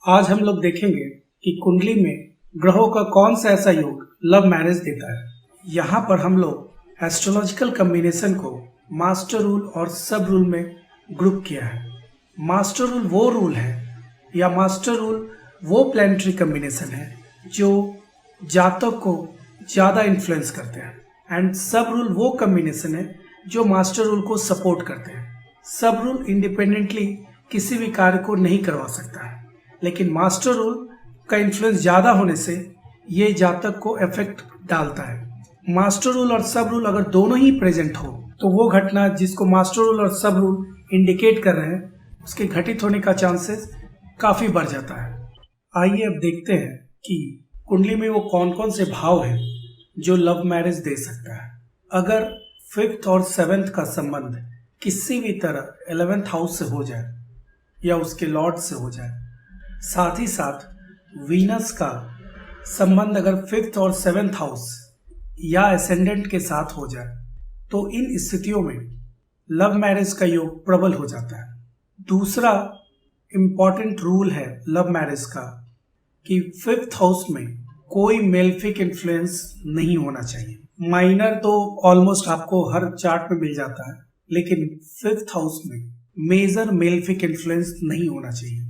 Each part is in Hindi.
आज हम लोग देखेंगे कि कुंडली में ग्रहों का कौन सा ऐसा योग लव मैरिज देता है। यहाँ पर हम लोग एस्ट्रोलॉजिकल कॉम्बिनेशन को मास्टर रूल और सब रूल में ग्रुप किया है। मास्टर रूल वो रूल है या मास्टर रूल वो प्लैनेटरी कॉम्बिनेशन है जो जातक को ज़्यादा इन्फ्लुएंस करते हैं, एंड सब रूल वो कॉम्बिनेशन है जो मास्टर रूल को सपोर्ट करते हैं। सब रूल इंडिपेंडेंटली किसी भी कार्य को नहीं करवा सकता है, लेकिन मास्टर रूल का इन्फ्लुएंस ज़्यादा होने से ये जातक को इफेक्ट डालता है। मास्टर रूल और सब रूल अगर दोनों ही प्रेजेंट हो तो वो घटना जिसको मास्टर रूल और सब रूल इंडिकेट कर रहे हैं उसके घटित होने का चांसेस काफ़ी बढ़ जाता है। आइए अब देखते हैं कि कुंडली में वो कौन कौन से भाव हैं जो लव मैरिज दे सकता है। अगर 5th और 7th का संबंध किसी भी तरह 11th हाउस से हो जाए या उसके लॉर्ड से हो जाए, साथ ही साथ वीनस का संबंध अगर 5th और 7th हाउस या एसेंडेंट के साथ हो जाए, तो इन स्थितियों में लव मैरिज का योग प्रबल हो जाता है। दूसरा इम्पॉर्टेंट रूल है लव मैरिज का कि 5th हाउस में कोई मेलेफिक इन्फ्लुएंस नहीं होना चाहिए। माइनर तो ऑलमोस्ट आपको हर चार्ट में मिल जाता है, लेकिन 5th हाउस में मेजर मेलेफिक इन्फ्लुएंस नहीं होना चाहिए।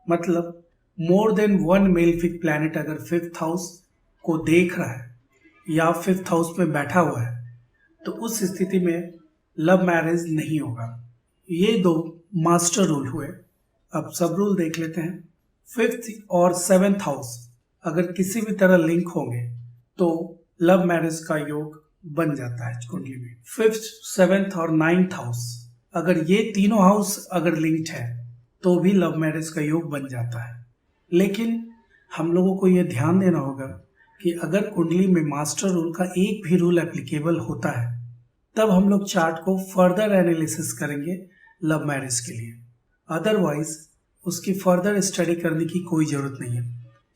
मतलब more than one malefic planet अगर 5th हाउस को देख रहा है या 5th हाउस में बैठा हुआ है तो उस स्थिति में लव मैरिज नहीं होगा। ये दो मास्टर रूल हुए। अब सब रूल देख लेते हैं। 5th और 7th हाउस अगर किसी भी तरह लिंक होंगे तो लव मैरिज का योग बन जाता है कुंडली में। 5th, 7th और 9th हाउस अगर ये तीनों हाउस अगर लिंक्ड है तो भी लव मैरिज का योग बन जाता है। लेकिन हम लोगों को ये ध्यान देना होगा कि अगर कुंडली में मास्टर रूल का एक भी रूल एप्लीकेबल होता है तब हम लोग चार्ट को फर्दर एनालिसिस करेंगे लव मैरिज के लिए। अदरवाइज उसकी फर्दर स्टडी करने की कोई ज़रूरत नहीं है,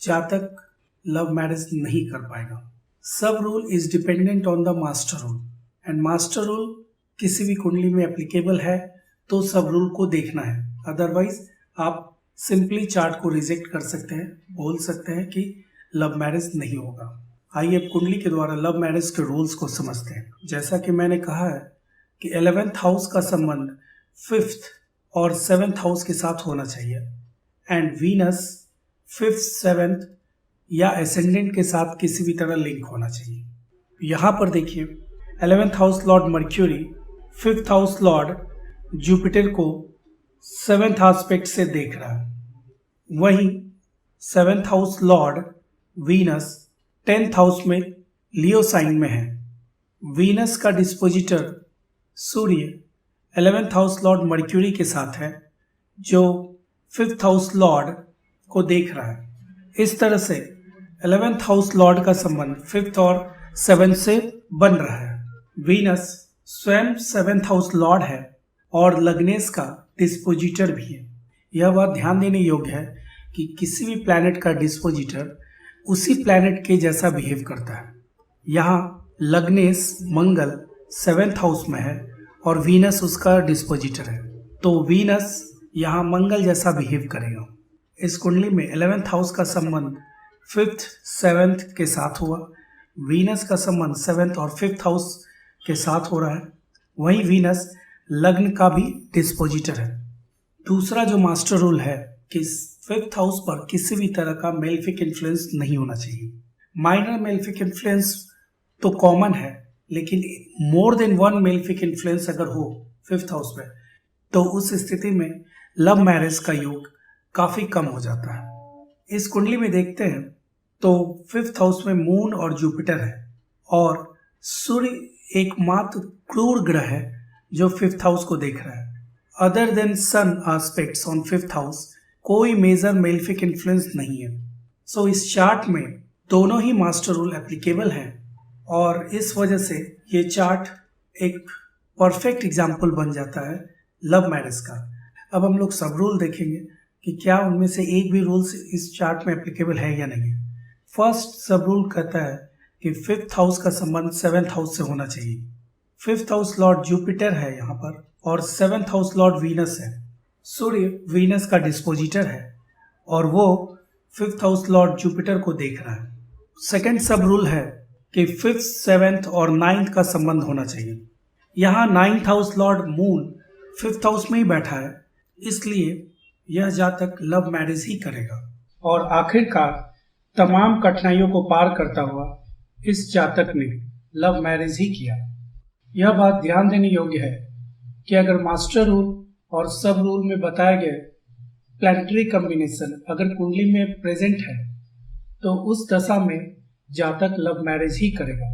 जातक लव मैरिज नहीं कर पाएगा। सब rule is dependent on the master rule, and master rule किसी भी कुंडली में एप्लीकेबल है तो सब रूल को देखना है। अदरवाइज आप सिंपली चार्ट को रिजेक्ट कर सकते हैं, बोल सकते हैं कि लव मैरिज नहीं होगा। आइए अब कुंडली के द्वारा लव मैरिज के रूल्स को समझते हैं। जैसा कि मैंने कहा है कि 11th हाउस का संबंध 5th और 7th हाउस के साथ होना चाहिए, एंड वीनस 5th, 7th या एसेंडेंट के साथ किसी भी तरह लिंक होना चाहिए। यहाँ पर देखिए 11th house Lord mercury 5th house Lord Jupiter को 7th एस्पेक्ट से देख रहा है। वहीं 7th house Lord Venus 10th house में लियो साइन में है। वीनस का डिस्पोजिटर सूर्य 11th हाउस लॉर्ड मर्क्यूरी के साथ है जो 5th हाउस लॉर्ड को देख रहा है। इस तरह से 11th हाउस लॉर्ड का संबंध 5th और 7th से बन रहा है। वीनस स्वयं 7th हाउस लॉर्ड है और लग्नेस का डिस्पोजिटर भी है। यह बात ध्यान देने योग्य है कि किसी भी प्लैनेट का डिस्पोजिटर उसी प्लैनेट के जैसा बिहेव करता है। यहाँ लग्नेस मंगल 7th हाउस में है और वीनस उसका डिस्पोजिटर है, तो वीनस यहाँ मंगल जैसा बिहेव करेगा। इस कुंडली में 11th हाउस का संबंध 5th, 7th के साथ हुआ। वीनस का संबंध 7th और 5th हाउस के साथ हो रहा है। वहीं वीनस लग्न का भी डिस्पोजिटर है। दूसरा जो मास्टर रूल है कि 5th हाउस पर किसी भी तरह का मेलेफिक इन्फ्लुएंस नहीं होना चाहिए। माइनर मेलेफिक इन्फ्लुएंस तो कॉमन है, लेकिन more than one malefic influence अगर हो 5th हाउस में तो उस स्थिति में लव मैरिज का योग काफ़ी कम हो जाता है। इस कुंडली में देखते हैं तो 5th हाउस में मून और जुपिटर है और सूर्य एकमात्र क्रूर ग्रह है जो 5th हाउस को देख रहा है। Other than sun aspects on 5th house कोई मेजर मेलेफिक इन्फ्लुएंस नहीं है। सो इस चार्ट में दोनों ही मास्टर रूल एप्लीकेबल हैं और इस वजह से ये चार्ट एक परफेक्ट एग्जाम्पल बन जाता है लव मैरिज का। अब हम लोग सब रूल देखेंगे कि क्या उनमें से एक भी रूल्स इस चार्ट में एप्लीकेबल है या नहीं। फर्स्ट सब रूल कहता है कि 5th हाउस का संबंध 7th हाउस से होना चाहिए। 5th हाउस लॉर्ड जुपिटर है यहाँ पर और 7th हाउस लॉर्ड वीनस है। सूर्य वीनस का डिस्पोजिटर है और वो 5th हाउस लॉर्ड जुपिटर को देख रहा है। सेकंड सब रूल है कि 5th, 7th और 9th का संबंध होना चाहिए। यहाँ 9th house Lord moon 5th house में ही बैठा है, इसलिए यह जातक लव मैरिज ही करेगा। और आखिरकार तमाम कठिनाइयों को पार करता हुआ इस जातक ने लव मैरिज ही किया। यह बात ध्यान देने योग्य है कि अगर मास्टर रूल और सब रूल में बताए गए प्लैनेटरी कॉम्बिनेशन अगर कुंडली में प्रेजेंट है तो उस दशा में जातक लव मैरिज ही करेगा।